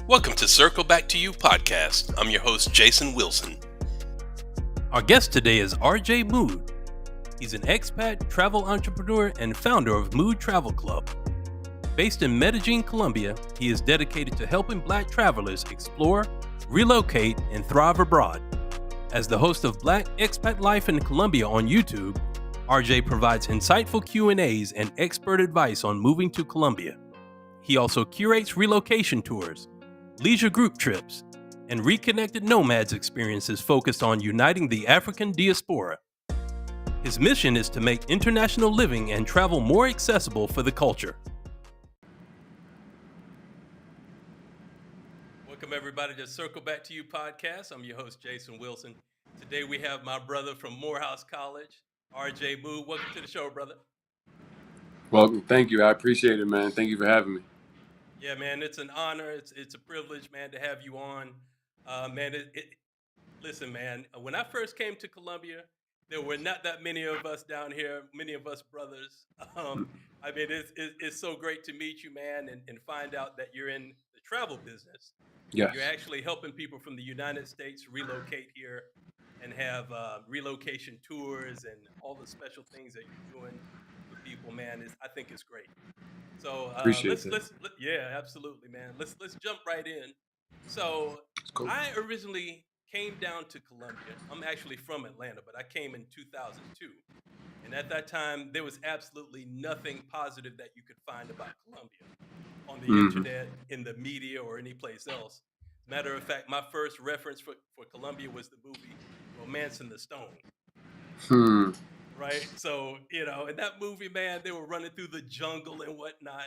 Welcome to Circle Back to You podcast. I'm your host, Jason Wilson. Our guest today is RJ Mood. He's an expat, travel entrepreneur, and founder of Mood Travel Club. Based in Medellín, Colombia, he is dedicated to helping Black travelers explore, relocate, and thrive abroad. As the host of Black Expat Life in Colombia on YouTube, RJ provides insightful Q&As and expert advice on moving to Colombia. He also curates relocation tours, leisure group trips, and Reconnected Nomads experiences focused on uniting the African diaspora. His mission is to make international living and travel more accessible for the culture. Welcome everybody to Circle Back to You podcast. I'm your host, Jason Wilson. Today we have my brother from Morehouse College, RJ Mood. Welcome to the show, brother. Welcome. Thank you. I appreciate it, man. Thank you for having me. Yeah, man, it's an honor. It's a privilege, man, to have you on. Listen, man, when I first came to Colombia, there were not that many of us down here, many of us brothers. It's so great to meet you, man, and find out that you're in the travel business. Yes. You're actually helping people from the United States relocate here and have relocation tours and all the special things that you're doing for people, man. I think it's great. So yeah, absolutely, man. Let's jump right in. So Cool. I originally came down to Colombia. I'm actually from Atlanta, but I came in 2002. And at that time, there was absolutely nothing positive that you could find about Colombia on the internet, in the media, or any place else. Matter of fact, my first reference for Colombia was the movie Romance in the Stone. Right? So, in that movie, man, they were running through the jungle and whatnot.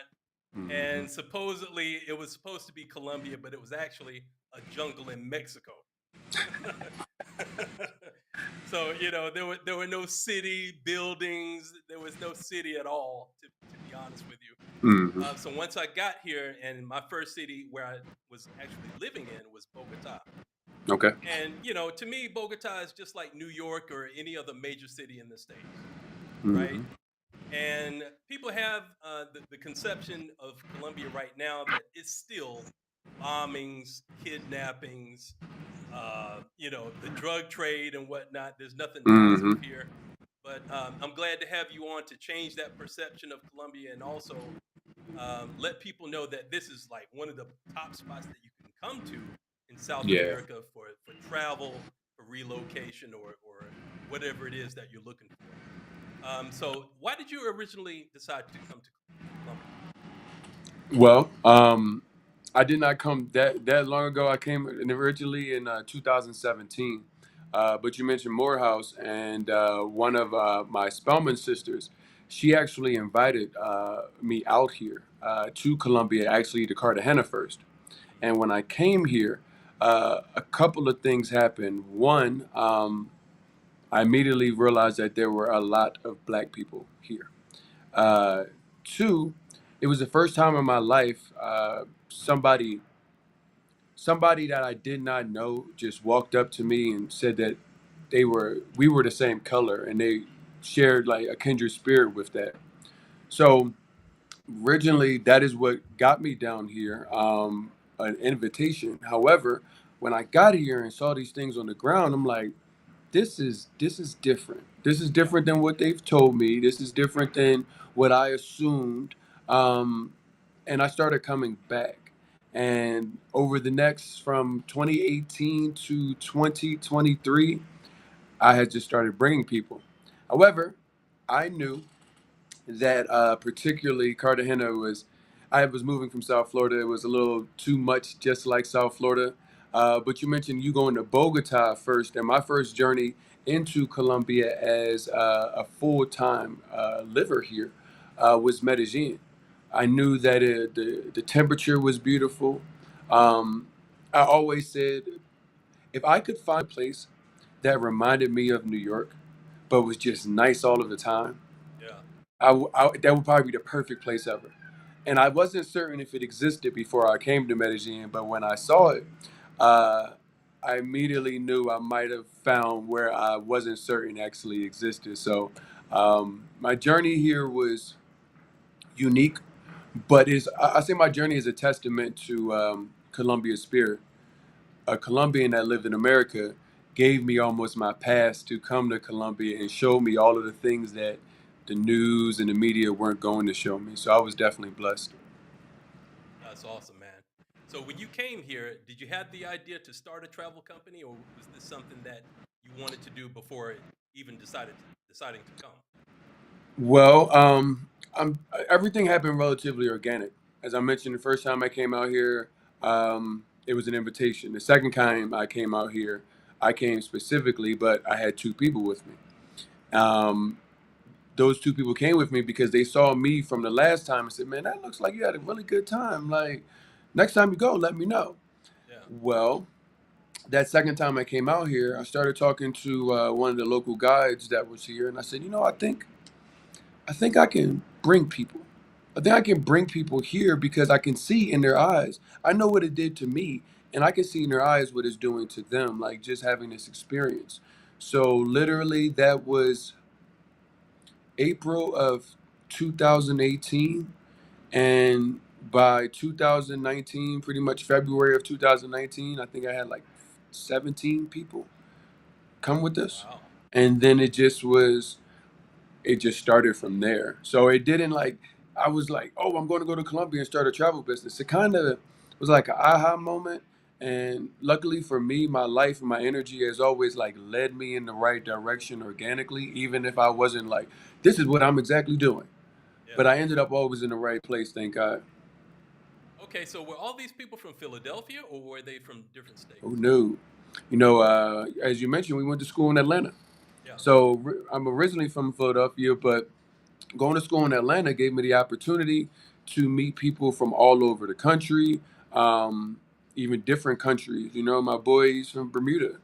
And supposedly it was supposed to be Colombia, but it was actually a jungle in Mexico. So, there were no city buildings. There was no city at all, to be honest with you. So once I got here, and my first city where I was actually living in was Bogota. Okay. And, to me, Bogota is just like New York or any other major city in the States, right? And people have the conception of Colombia right now that it's still bombings, kidnappings, the drug trade and whatnot. There's nothing positive here. But I'm glad to have you on to change that perception of Colombia and also let people know that this is like one of the top spots that you can come to in South America for travel, for relocation, or whatever it is that you're looking for. So why did you originally decide to come to Colombia? Well, I did not come that long ago. I came originally in 2017. But you mentioned Morehouse, and one of my Spelman sisters, she actually invited me out here to Colombia, actually to Cartagena first. And when I came here, a couple of things happened. One, I immediately realized that there were a lot of Black people here. Two, it was the first time in my life somebody that I did not know just walked up to me and said that we were the same color, and they shared like a kindred spirit with that. So originally, that is what got me down here, an invitation. However, when I got here and saw these things on the ground, I'm like, this is different. This is different than what they've told me. This is different than what I assumed. And I started coming back. And over the next, from 2018 to 2023, I had just started bringing people. However, I knew that particularly Cartagena I was moving from South Florida. It was a little too much, just like South Florida. But you mentioned you going to Bogota first, and my first journey into Colombia as a full-time liver here was Medellin. I knew that the temperature was beautiful. I always said, if I could find a place that reminded me of New York, but was just nice all of the time, that would probably be the perfect place ever. And I wasn't certain if it existed before I came to Medellin, but when I saw it, I immediately knew I might have found where I wasn't certain actually existed. So my journey here was unique, but I say my journey is a testament to Colombia spirit. A Colombian that lived in America gave me almost my pass to come to Colombia and show me all of the things that the news and the media weren't going to show me. So I was definitely blessed. That's awesome, man. So when you came here, did you have the idea to start a travel company, or was this something that you wanted to do before even deciding to come? Well, everything happened relatively organic. As I mentioned, the first time I came out here, it was an invitation. The second time I came out here, I came specifically, but I had two people with me. Um, those two people came with me because they saw me from the last time and said, "Man, that looks like you had a really good time. Like, next time you go, let me know." Yeah. Well, that second time I came out here, I started talking to one of the local guides that was here, and I said, I think I can bring people. I think I can bring people here because I can see in their eyes. I know what it did to me, and I can see in their eyes what it's doing to them, like just having this experience. So literally, that was April of 2018, and by 2019, pretty much February of 2019, I think I had like 17 people come with us, Wow. and then it just started from there. So it didn't like I was like, oh, I'm going to go to Colombia and start a travel business. It kind of was like an aha moment. And luckily for me, my life and my energy has always like led me in the right direction organically, even if I wasn't like, this is what I'm exactly doing. Yeah. But I ended up always in the right place, thank God. Okay, so were all these people from Philadelphia, or were they from different Oh states? no. As you mentioned, we went to school in Atlanta. Yeah. So I'm originally from Philadelphia, but going to school in Atlanta gave me the opportunity to meet people from all over the country, um, even different countries. My boys from Bermuda.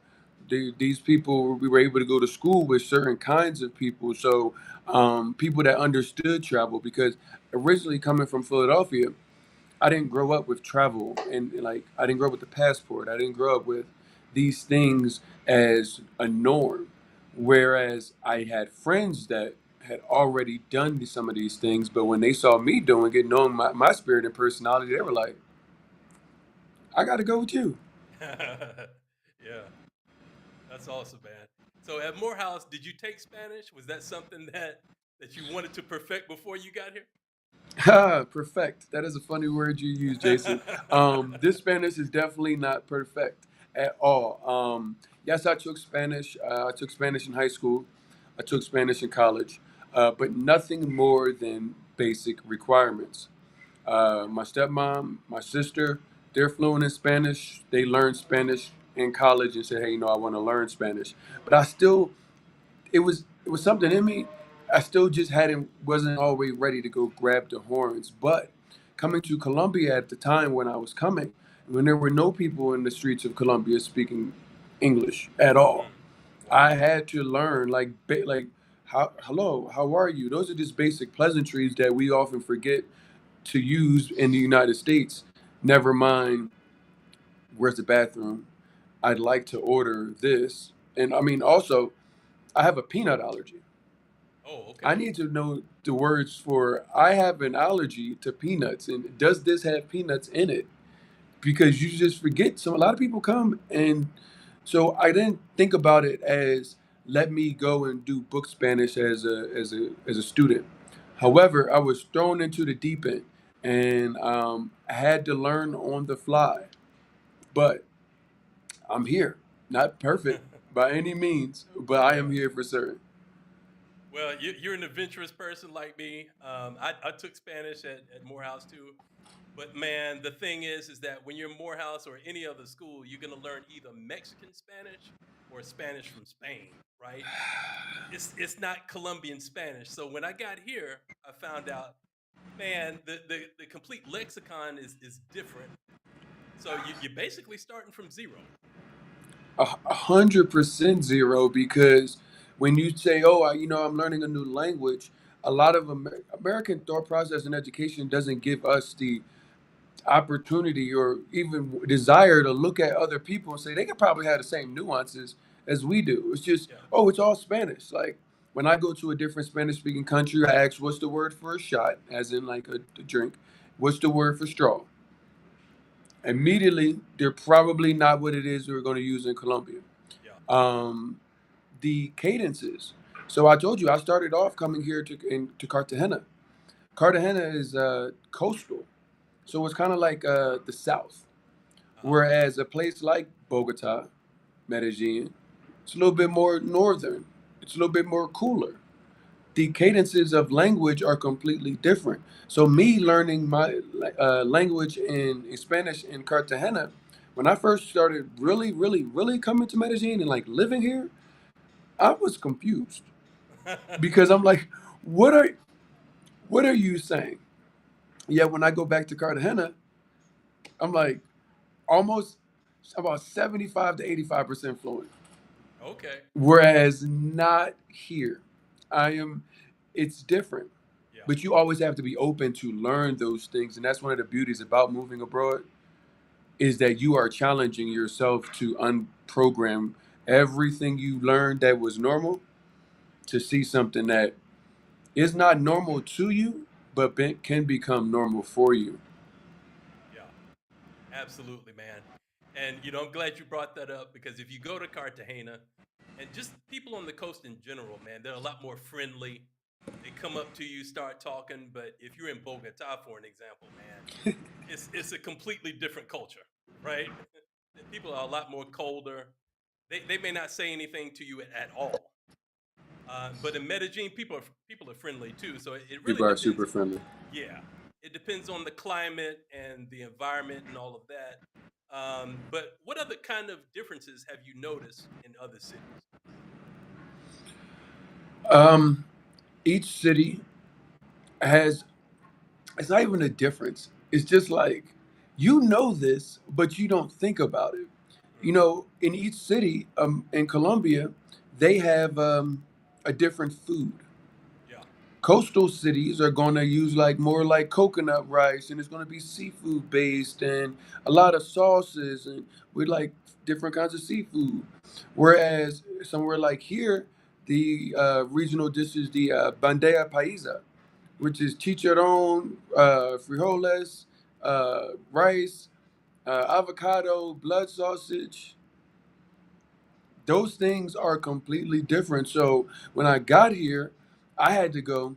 These people, we were able to go to school with certain kinds of people. So people that understood travel, because originally coming from Philadelphia, I didn't grow up with travel, and like I didn't grow up with the passport. I didn't grow up with these things as a norm. Whereas I had friends that had already done some of these things, but when they saw me doing it, knowing my spirit and personality, they were like, I got to go with you. Yeah, that's awesome, man. So at Morehouse, did you take Spanish? Was that something that you wanted to perfect before you got here? Perfect. That is a funny word you use, Jason. This Spanish is definitely not perfect at all. Yes, I took Spanish. I took Spanish in high school. I took Spanish in college, but nothing more than basic requirements. My stepmom, my sister, they're fluent in Spanish. They learned Spanish in college and said, "Hey, I want to learn Spanish." But I still it was something in me. I still just wasn't always ready to go grab the horns. But coming to Colombia at the time when I was coming, when there were no people in the streets of Colombia speaking English at all, Mm, wow. I had to learn like hello, how are you? Those are just basic pleasantries that we often forget to use in the United States. Never mind, where's the bathroom? I'd like to order this. And I mean, also, I have a peanut allergy. Oh, I okay. need to know the words for I have an allergy to peanuts, and does this have peanuts in it? Because you just forget. So a lot of people come, and so I didn't think about it as let me go and do book Spanish as a student. Yeah. However, I was thrown into the deep end, and I had to learn on the fly. But I'm here, not perfect by any means, but I am Yeah. here for certain. Well, you're an adventurous person like me. I took Spanish at Morehouse too. But man, the thing is that when you're in Morehouse or any other school, you're gonna learn either Mexican Spanish or Spanish from Spain, right? It's not Colombian Spanish. So when I got here, I found out, man, the complete lexicon is different. So you're basically starting from zero. 100% zero, because when you say, "Oh, I'm learning a new language," a lot of American thought process and education doesn't give us the opportunity or even desire to look at other people and say they could probably have the same nuances as we do. It's just, Yeah. oh, it's all Spanish. Like when I go to a different Spanish speaking country, I ask, "What's the word for a shot?" As in like a drink. "What's the word for straw?" Immediately, they're probably not what it is we're going to use in Colombia. Yeah. The cadences. So I told you I started off coming here to Cartagena. Cartagena is coastal, so it's kind of like the South. Uh-huh. Whereas a place like Bogota, Medellín, it's a little bit more northern. It's a little bit more cooler. The cadences of language are completely different. So me learning my language in Spanish in Cartagena, when I first started really, really, really coming to Medellin and like living here, I was confused because I'm like, what are what are you saying? Yet when I go back to Cartagena, I'm like almost about 75 to 85% fluent. Okay. Whereas not here. I am it's different. Yeah. But you always have to be open to learn those things. And that's one of the beauties about moving abroad is that you are challenging yourself to unprogram everything you learned that was normal to see something that is not normal to you, but can become normal for you. Yeah. Absolutely, man. And I'm glad you brought that up because if you go to Cartagena and just people on the coast in general, man, they're a lot more friendly. They come up to you, start talking. But if you're in Bogota, for an example, man, it's a completely different culture, right? The people are a lot more colder. They may not say anything to you at all. But in Medellin, people are friendly too. So it really People are depends. super friendly. Yeah, it depends on the climate and the environment and all of that. But what other kind of differences have you noticed in other cities? Um, each city has, it's not even a difference. It's just like, you know this, but you don't think about it. You Hmm. know, in each city in Colombia, they have a different food. Yeah. Coastal cities are going to use like more like coconut rice, and it's going to be seafood based and a lot of sauces and with like different kinds of seafood. Whereas somewhere like here, the regional dish is the bandeja paisa, which is chicharron, frijoles, rice, avocado, blood sausage. Those things are completely different. So when I got here, I had to go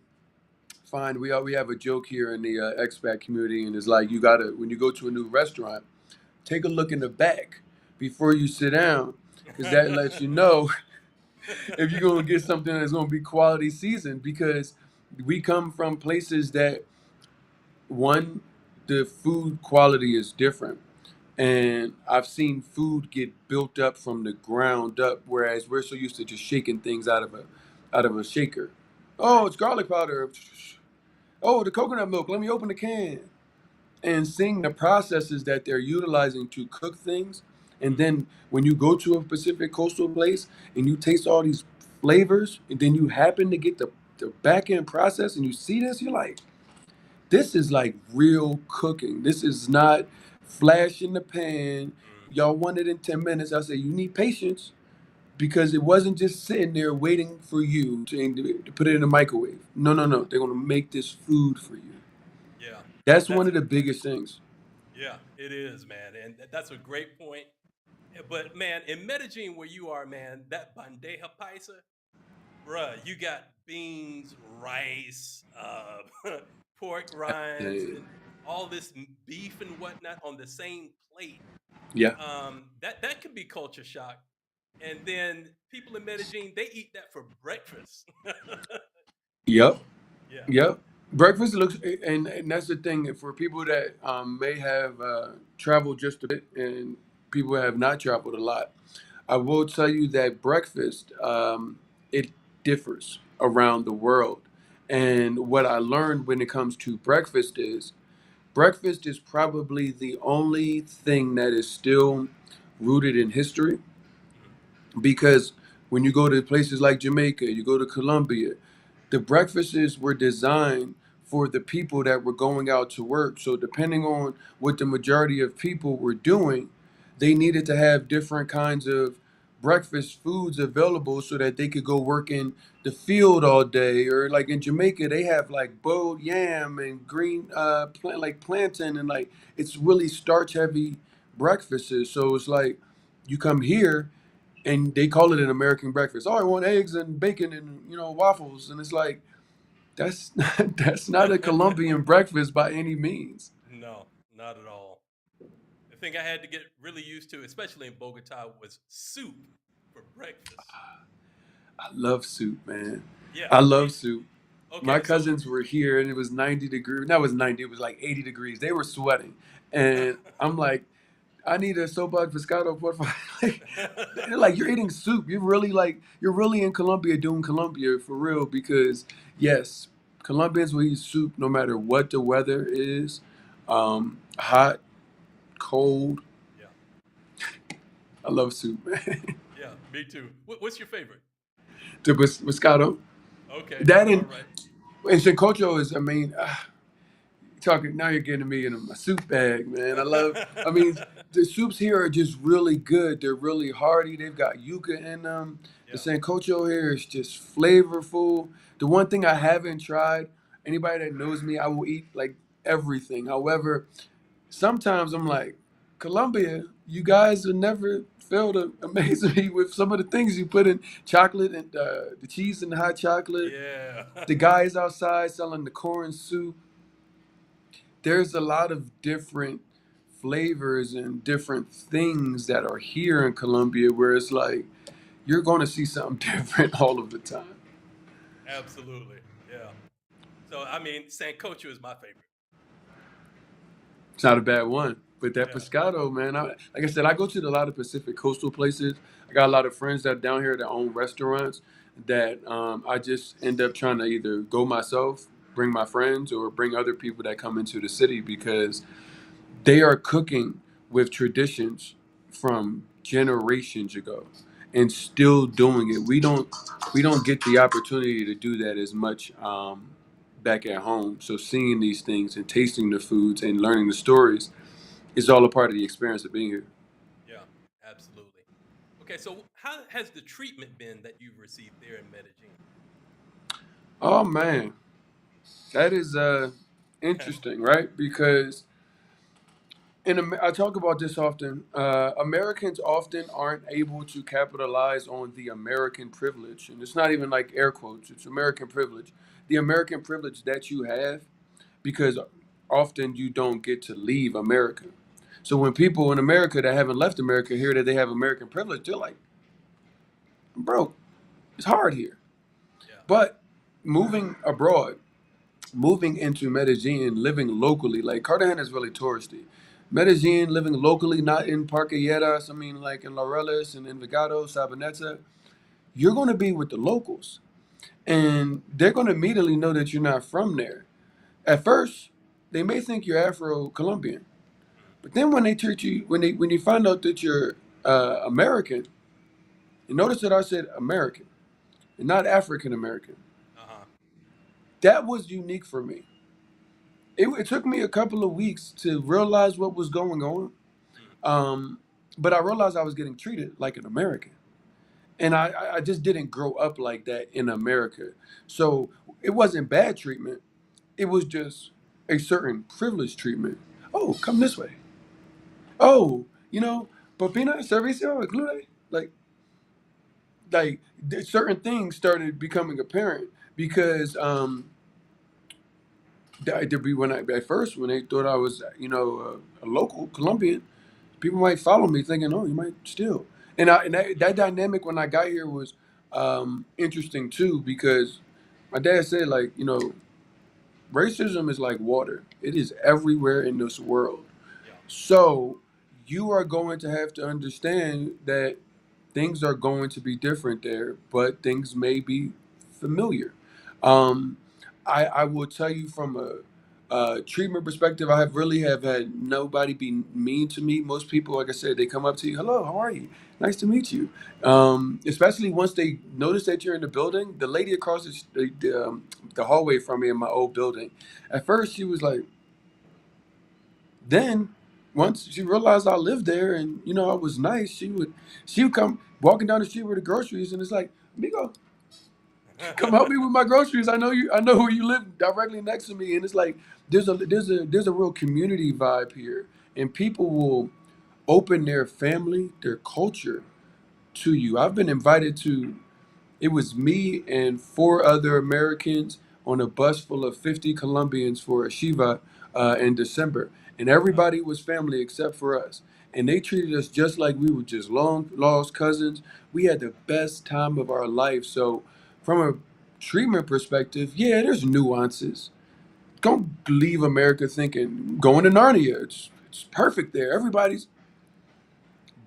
find. We have a joke here in the expat community, and it's like you gotta when you go to a new restaurant, take a look in the back before you sit down, because that lets you know if you're gonna get something that's gonna be quality seasoned. Because we come from places that one, the food quality is different. And I've seen food get built up from the ground up, whereas we're so used to just shaking things out of a shaker. Oh, Right. it's garlic powder. Oh, the coconut milk. Let me open the can. And seeing the processes that they're utilizing to cook things. And Hmm. then when you go to a Pacific coastal place and you taste all these flavors, and then you happen to get the back end process and you see this, you're like, this is like real cooking. This is not flash in the pan. Hmm. Y'all want it in 10 minutes. I say, you need patience because it wasn't just sitting there waiting for you to put it in the microwave. No, no, no. They're going to make this food for you. Yeah. That's one That's of the biggest things. yeah. It is, man, and that's a great point. But man, in Medellin, where you are, man, that bandeja paisa, bruh, you got beans, rice, pork rinds, Uh, and all this beef and whatnot on the same plate. yeah. That could be culture shock. And then people in Medellin, they eat that for breakfast. Yep. Yeah. Yep. Breakfast looks, and that's the thing for people that may have traveled just a bit and people who have not traveled a lot. I will tell you that breakfast, it differs around the world. And what I learned when it comes to breakfast is probably the only thing that is still rooted in history, Mhm. because when you go to places like Jamaica, you go to Colombia, the breakfasts were designed for the people that were going out to work. So depending on what the majority of people were doing, they needed to have different kinds of breakfast foods available so that they could go work in the field all day. Or like in Jamaica, they have like boiled yam and green like plantain, and like it's really starch heavy breakfasts. So it's like you come here and they call it an American breakfast. Oh, I want eggs and bacon and waffles, and it's like that's that's not a Colombian breakfast by any means. No, not at all. The thing I had to get really used to, especially in Bogota, was soup for breakfast. I love soup, man. Yeah, I me love too. soup. My Okay, so cousins were here and it was 90 degrees. That was 90, it was like 80 degrees. They were sweating. And I'm like, I need a sopa pescado, por favor. Like, they're like, you're eating soup. You're really in Colombia doing Colombia for real because, yes, Colombians will eat soup no matter what the weather is, hot, cold. yeah, I love soup, man. yeah, me too. What's your favorite? The pescado. Okay, That all and, right. and sancocho is, I mean, talking now you're getting me in my soup bag, man. I mean, the soups here are just really good. They're really hearty. They've got yuca in them. The Yeah, sancocho here is just flavorful. The one thing I haven't tried, anybody that knows me, I will eat like everything. However, sometimes I'm like, Colombia, you guys will never fail to amaze me with some of the things you put in chocolate and the cheese and the hot chocolate. yeah, The guys outside selling the corn soup. There's a lot of different flavors and different things that are here in Colombia where it's like you're going to see something different all of the time. absolutely. Yeah. So I mean, sancocho is my favorite. It's not a bad one. But that Yeah, pescado, man, like I said, I go to a lot of Pacific coastal places. I got a lot of friends that are down here that own restaurants that I just end up trying to either go myself, bring my friends, or bring other people that come into the city because they are cooking with traditions from generations ago and still doing it. We don't get the opportunity to do that as much back at home. So seeing these things and tasting the foods and learning the stories is all a part of the experience of being here. yeah, absolutely. Okay, so how has the treatment been that you've received there in Medellin? Oh man, that is interesting, right? Because I talk about this often. Americans often aren't able to capitalize on the American privilege, and it's not even like air quotes. It's American privilege, the American privilege that you have, because often you don't get to leave America. So when people in America that haven't left America hear that they have American privilege, they're like, "Bro, it's hard here." Yeah, But moving abroad, moving into Medellin, living locally, like Cartagena is really touristy. Medellin, living locally, not in Parque Lleras, I mean like in Laureles and Envigado, Sabaneta, you're going to be with the locals. And they're going to immediately know that you're not from there. At first, they may think you're Afro-Colombian. But then when they treat you, when you find out that you're American, you notice that I said American and not African American. uh-huh. That was unique for me. It took me a couple of weeks to realize what was going on. Mm. Um, but I realized I was getting treated like an American. And I just didn't grow up like that in America. So it wasn't bad treatment. It was just a certain privileged treatment. Oh, come this way. Oh, Popina, Servicio, Include. Certain things started becoming apparent because at first when they thought I was a local Colombian, people might follow me thinking, oh, you might steal. And that dynamic when I got here was interesting too because my dad said like racism is like water. It is everywhere in this world. Yeah, So you are going to have to understand that things are going to be different there, but things may be familiar. Um, I will tell you from a treatment perspective, I have had nobody be mean to me. Most people, like I said, they come up to you, hello, how are you? Nice to meet you. Especially once they notice that you're in the building. The lady across the hallway from me in my old building, at first she was like, then once she realized I lived there and I was nice, she would come walking down the street with the groceries, and it's like, Migo, come help me with my groceries. I know who you live directly next to me, and it's like there's a real community vibe here, and people will open their family, their culture to you. I've been invited to. It was me and four other Americans on a bus full of 50 Colombians for a Shiva in December. And Wow. everybody was family except for us. And they treated us just like we were just long lost cousins. We had the best time of our life. So, from a treatment perspective, yeah, there's nuances. Don't leave America thinking going to Narnia. It's perfect there. Everybody's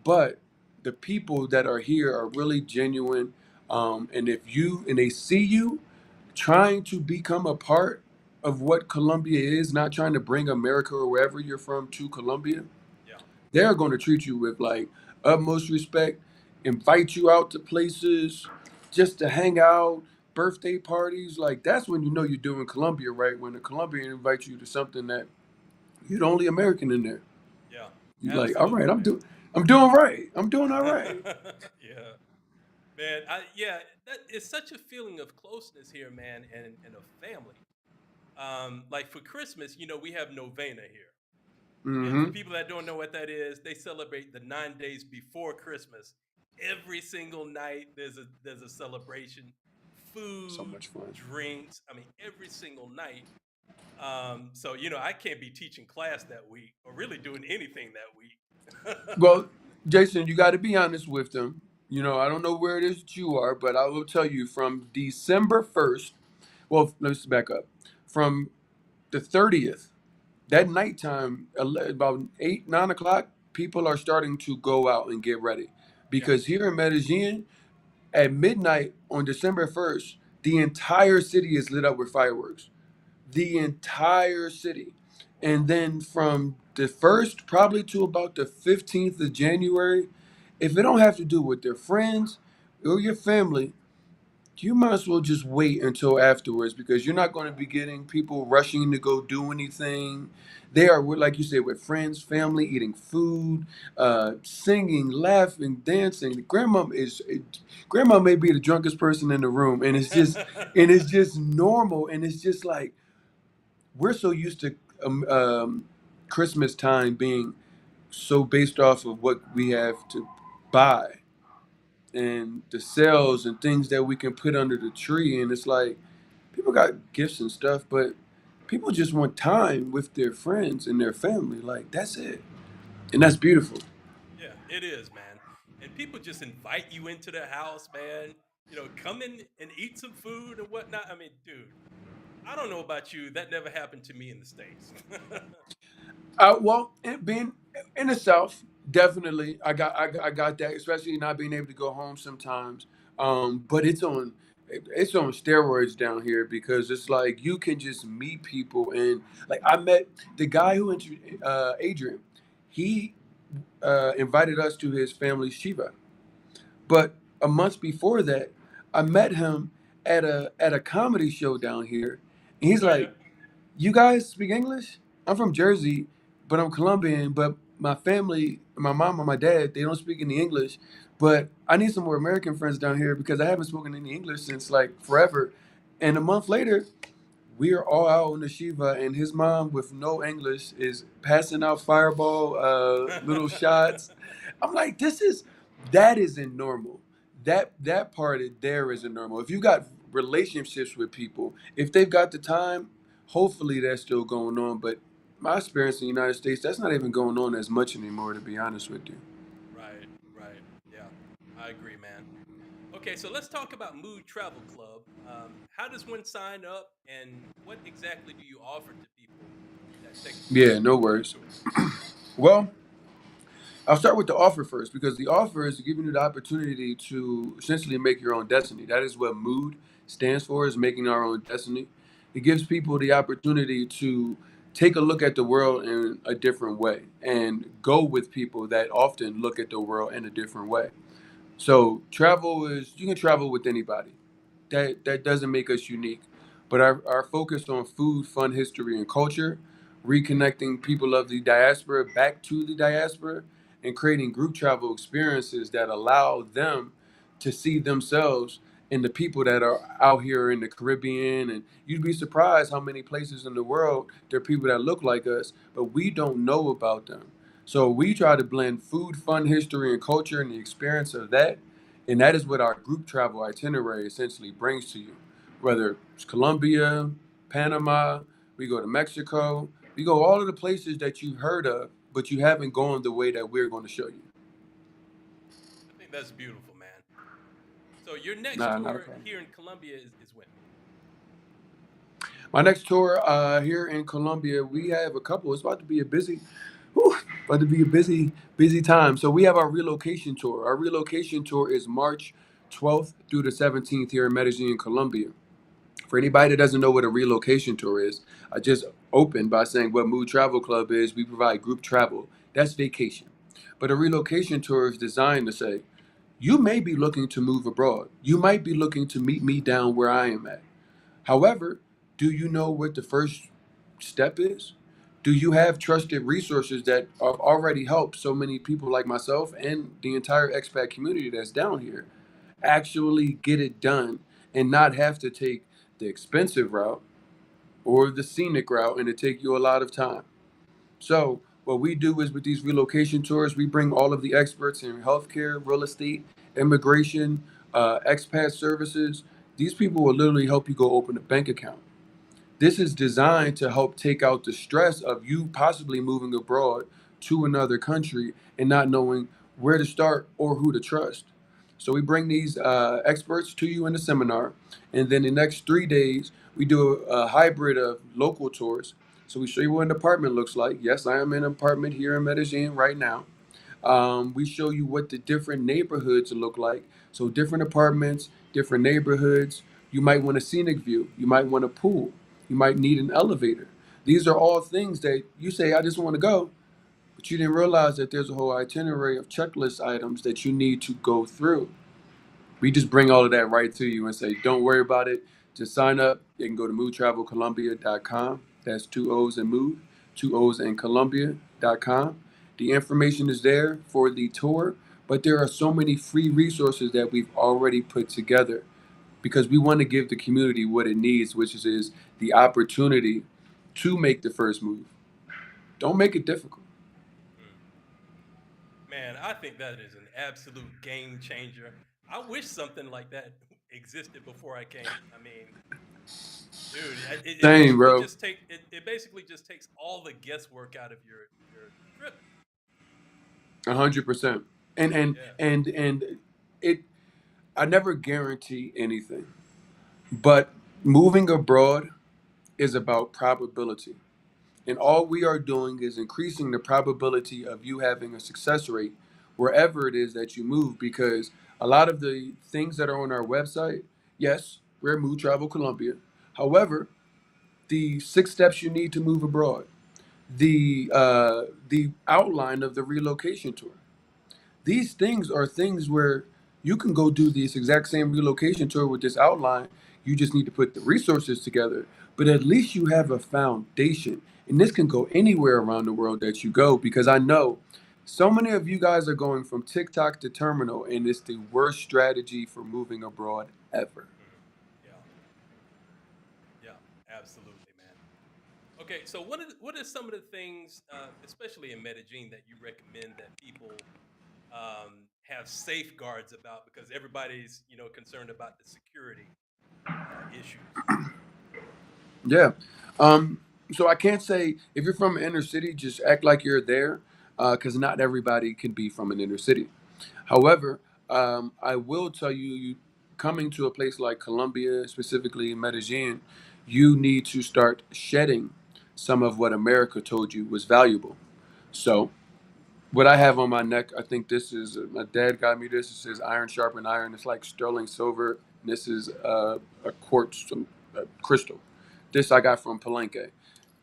but the people that are here are really genuine, and if you and they see you trying to become a part of what Colombia is, not trying to bring America or wherever you're from to Colombia, Yeah. they're going to treat you with like utmost respect, invite you out to places just to hang out, birthday parties. Like that's when you know you're doing Colombia right, when a Colombian invites you to something that you're the only American in there. Yeah. You're like, all right, Absolutely, man. I'm doing right. I'm doing all right. Yeah. Man, yeah, that is such a feeling of closeness here, man, and a family. Like for Christmas, we have novena here. And for Mm-hmm. people that don't know what that is, they celebrate the 9 days before Christmas. Every single night there's a celebration, So food, much fun. drinks. I mean, every single night. So I can't be teaching class that week or really doing anything that week. Well, Jason, you got to be honest with them. I don't know where it is that you are, but I will tell you from December 1st, well, let's back up. From the 30th, that nighttime, about 8, 9 o'clock, people are starting to go out and get ready. Yeah. Because here in Medellin, at midnight on December 1st, the entire city is lit up with fireworks. The entire city. And then from the first probably to about the 15th of January, if it don't have to do with their friends or your family, you might as well just wait until afterwards because you're not going to be getting people rushing to go do anything. They are, like you said, with friends, family, eating food, singing, laughing, dancing. Grandma may be the drunkest person in the room, and it's just normal, and it's just like we're so used to Christmas time being so based off of what we have to buy and the sales and things that we can put under the tree. And it's like people got gifts and stuff, but people just want time with their friends and their family. Like that's it. And that's beautiful. Yeah, it is, man. And people just invite you into their house, man. Come in and eat some food and whatnot. I mean, dude, I don't know about you. That never happened to me in the States. Well, being in the South, definitely, I got that, especially not being able to go home sometimes. But it's on steroids down here because it's like you can just meet people and like I met the guy who Adrian, he invited us to his family's Shiva, but a month before that, I met him at a comedy show down here, and he's Oh yeah. like, you guys speak English? I'm from Jersey, but I'm Colombian. But my family, my mom and my dad, they don't speak any English. But I need some more American friends down here because I haven't spoken any English since like forever. And a month later, we are all out on the Shiva, and his mom, with no English, is passing out fireball, little shots. I'm like, that isn't normal. That part there isn't normal. If you got relationships with people, if they've got the time, hopefully that's still going on. But my experience in the United States, that's not even going on as much anymore, to be honest with you. Right, right. Yeah, I agree, man. Okay, so let's talk about Mood Travel Club. How does one sign up, and what exactly do you offer to people that take Yeah, no on a worries. tour? Well, I'll start with the offer first because the offer is giving you the opportunity to essentially make your own destiny. That is what mood stands for, is making our own destiny. It gives people the opportunity to take a look at the world in a different way and go with people that often look at the world in a different way. So travel is you can travel with anybody. That doesn't make us unique. But our focus on food, fun, history, and culture, reconnecting people of the diaspora back to the diaspora, and creating group travel experiences that allow them to see themselves in the people that are out here in the Caribbean. And you'd be surprised how many places in the world there are people that look like us, but we don't know about them. So we try to blend food, fun, history, and culture and the experience of that. And that is what our group travel itinerary essentially brings to you. Whether it's Colombia, Panama, we go to Mexico, we go all of the places that you've heard of, but you haven't gone the way that we're going to show you. I think that's beautiful, man. So your next Nah, not a tour problem. here in Colombia is when? My next tour here in Colombia, we have a couple. It's about to be a busy, whew, about to be a busy time. So we have our relocation tour. Our relocation tour is March 12th through the 17th here in Medellín, Colombia. For anybody that doesn't know what a relocation tour is, I just opened by saying what Mood Travel Club is. We provide group travel. That's vacation. But a relocation tour is designed to say, you may be looking to move abroad. You might be looking to meet me down where I am at. However, do you know what the first step is? Do you have trusted resources that have already helped so many people like myself and the entire expat community that's down here actually get it done and not have to take the expensive route or the scenic route and it take you a lot of time? So what we do is with these relocation tours, we bring all of the experts in healthcare, real estate, immigration, expat services. These people will literally help you go open a bank account. This is designed to help take out the stress of you possibly moving abroad to another country and not knowing where to start or who to trust. So we bring these experts to you in the seminar, and then the next 3 days we do a hybrid of local tours. So we show you what an apartment looks like. Yes, I am in an apartment here in Medellin right now. We show you what the different neighborhoods look like. So different apartments, different neighborhoods. You might want a scenic view. You might want a pool. You might need an elevator. These are all things that you say, I just want to go, but you didn't realize that there's a whole itinerary of checklist items that you need to go through. We just bring all of that right to you and say, don't worry about it. Just sign up. You can go to moodtravelcolombia.com. That's two O's in mood, two O's in Colombia.com. The information is there for the tour, but there are so many free resources that we've already put together because we want to give the community what it needs, which is the opportunity to make the first move. Don't make it difficult. Man, I think that is an absolute game changer. I wish something like that existed before I came. I mean, dude, it Same, basically bro. just it basically just takes all the guesswork out of your trip. 100%. And and Yeah. and and it I never guarantee anything, but moving abroad is about probability. And all we are doing is increasing the probability of you having a success rate wherever it is that you move. Because a lot of the things that are on our website, yes, we're Move Travel Colombia. However, the 6 steps you need to move abroad, the outline of the relocation tour. These things are things where you can go do this exact same relocation tour with this outline. You just need to put the resources together. But at least you have a foundation. And this can go anywhere around the world that you go because I know so many of you guys are going from TikTok to terminal, and it's the worst strategy for moving abroad ever. Mhm. Yeah. Yeah. Absolutely, man. Okay, so what are some of the things, especially in Medellin, that you recommend that people have safeguards about because everybody's concerned about the security issues. Yeah. So I can't say if you're from an inner city, just act like you're there, because not everybody can be from an inner city. However, I will tell you, coming to a place like Colombia, specifically Medellin, you need to start shedding some of what America told you was valuable. So, what I have on my neck, I think this is my dad got me this. It says iron sharpened iron. It's like sterling silver. And this is a quartz, some crystal. This I got from Palenque.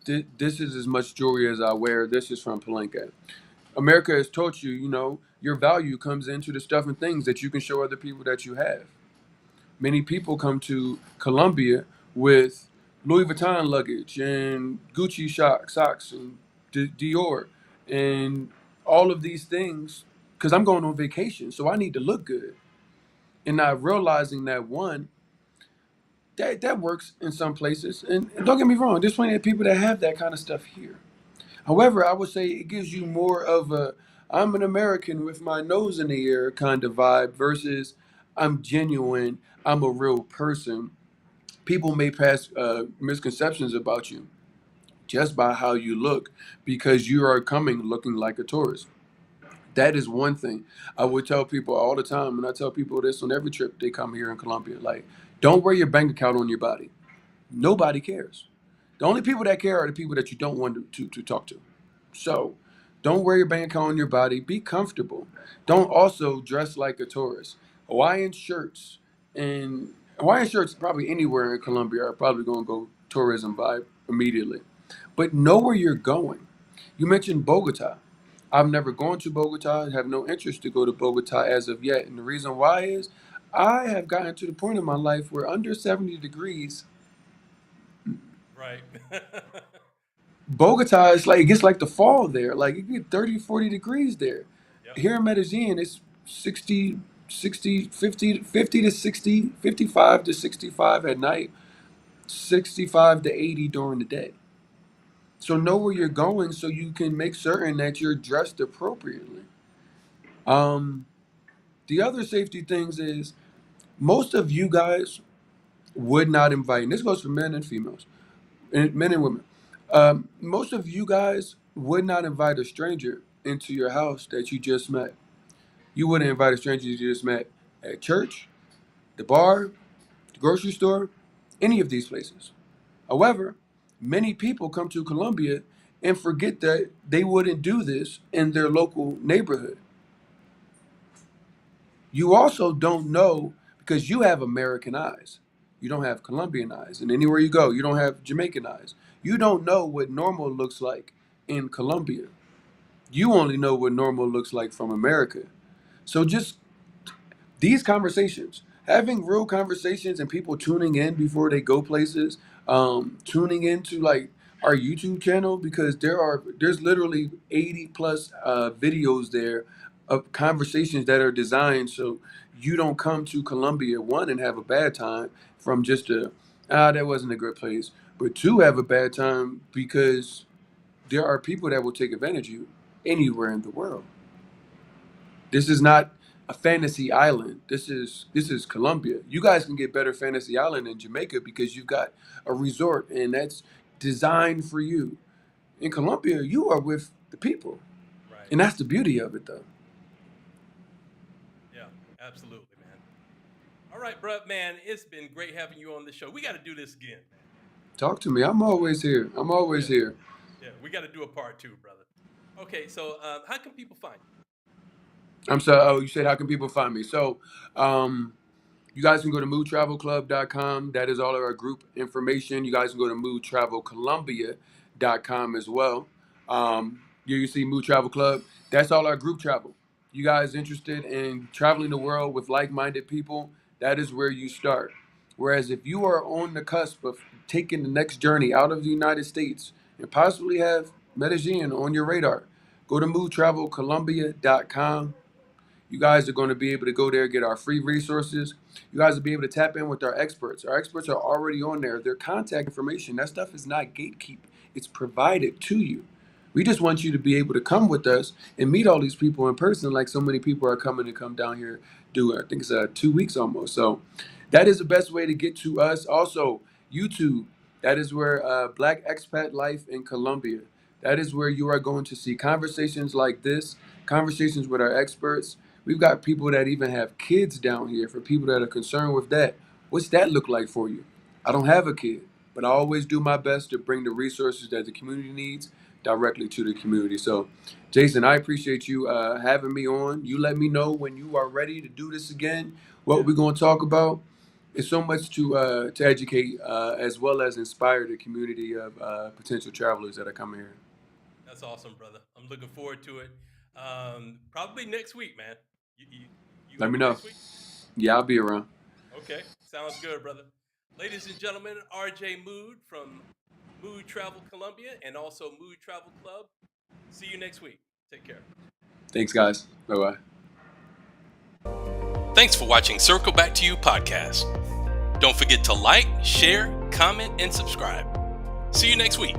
This is as much jewelry as I wear. This is from Palenque. America has taught you, your value comes into the stuff and things that you can show other people that you have. Many people come to Colombia with Louis Vuitton luggage and Gucci socks and Dior and all of these things because I'm going on vacation, so I need to look good. And not realizing that one, that works in some places. And don't get me wrong, there's plenty of people that have that kind of stuff here. However, I would say it gives you more of a I'm an American with my nose in the air kind of vibe versus I'm genuine, I'm a real person. People may pass misconceptions about you just by how you look because you are coming looking like a tourist. That is one thing I would tell people all the time, and I tell people this on every trip they come here in Colombia. Like, don't wear your bank account on your body. Nobody cares. The only people that care are the people that you don't want to talk to. So don't wear your bank account on your body. Be comfortable. Don't also dress like a tourist. Hawaiian shirts and Hawaiian shirts probably anywhere in Colombia are probably going to go tourism vibe immediately. But know where you're going. You mentioned Bogota. I've never gone to Bogota. I have no interest to go to Bogota as of yet. And the reason why is I have gotten to the point in my life where under 70 degrees Right. Bogota is like it gets like the fall there. Like it get 30, 40 degrees there. Yep. Here in Medellin, it's 60, 60, 50, 50 to 60, 55 to 65 at night, 65 to 80 during the day. So know where you're going so you can make certain that you're dressed appropriately. Um, the other safety things is most of you guys would not invite, and this goes for men and females, and men and women. Most of you guys would not invite a stranger into your house that you just met. You wouldn't invite a stranger you just met at church, the bar, the grocery store, any of these places. However, many people come to Colombia and forget that they wouldn't do this in their local neighborhood. You also don't know because you have American eyes. You don't have Colombian eyes. And anywhere you go, you don't have Jamaican eyes. You don't know what normal looks like in Colombia. You only know what normal looks like from America. So just these conversations, having real conversations and people tuning in before they go places, tuning into like our YouTube channel because there's literally 80 plus videos there of conversations that are designed so you don't come to Colombia one and have a bad time from just a that wasn't a good place, but two have a bad time because there are people that will take advantage of you anywhere in the world. This is not a fantasy island. This is Colombia. You guys can get better fantasy island in Jamaica because you've got a resort and that's designed for you. In Colombia, you are with the people. Right. And that's the beauty of it though. Yeah, absolutely, man. All right, bro, man, it's been great having you on the show. We got to do this again, man. Talk to me. I'm always here. I'm always Yeah, here. yeah, we got to do a part two, brother. Okay, so how can people find you? I'm sorry. Oh, you said how can people find me? So, um, you guys can go to moodtravelclub.com. That is all of our group information. You guys can go to moodtravelcolumbia.com as well. Here you see Mood Travel Club. That's all our group travel. You guys interested in traveling the world with like-minded people, that is where you start. Whereas if you are on the cusp of taking the next journey out of the United States and possibly have Medellin on your radar, go to moodtravelcolumbia.com. You guys are going to be able to go there, get our free resources. You guys will be able to tap in with our experts. Our experts are already on there. Their contact information, that stuff is not gatekeep. It's provided to you. We just want you to be able to come with us and meet all these people in person like so many people are coming to come down here do I think it's 2 weeks almost. So that is the best way to get to us. Also, YouTube. That is where Black Expat Life in Colombia. That is where you are going to see conversations like this, conversations with our experts. We've got people that even have kids down here for people that are concerned with that. What's that look like for you? I don't have a kid, but I always do my best to bring the resources that the community needs directly to the community. So, Jason, I appreciate you having me on. You let me know when you are ready to do this again, what Yeah, we're going to talk about. It's so much to educate as well as inspire the community of potential travelers that are coming here. that's awesome, brother. I'm looking forward to it. Probably next week, man. You Let me open know. next week? Yeah, I'll be around. Okay, sounds good, brother. Ladies and gentlemen, RJ Mood from Mood Travel Colombia and also Mood Travel Club. See you next week. Take care. Thanks, guys. Bye-bye. Thanks for watching Circle Back to You podcast. Don't forget to like, share, comment, and subscribe. See you next week.